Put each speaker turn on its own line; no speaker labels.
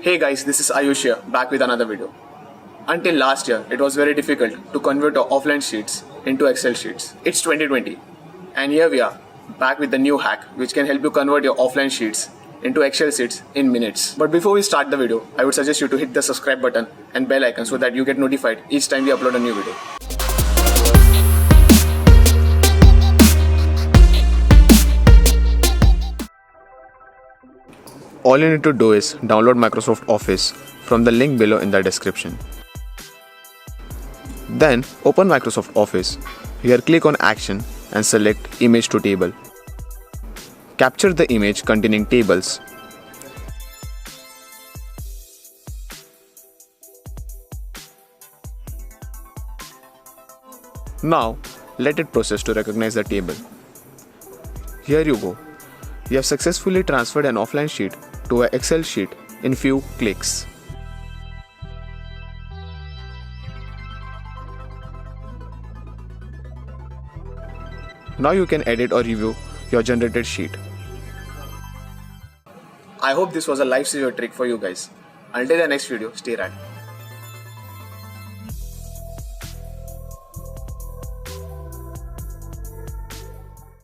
Hey guys, this is Ayush here, back with another video. Until last year, it was very difficult to convert our offline sheets into Excel sheets. It's 2020, and here we are, back with the new hack which can help you convert your offline sheets into Excel sheets in minutes. But before we start the video, I would suggest you to hit the subscribe button and bell icon so that you get notified each time we upload a new video. All you need to do is download Microsoft Office from the link below in the description. Then open Microsoft Office. Here click on Action and select Image to Table. Capture the image containing tables. Now let it process to recognize the table. Here you go. You have successfully transferred an offline sheet to an Excel sheet in few clicks. Now you can edit or review your generated sheet. I hope this was a lifesaver trick for you guys. Until the next video, stay right.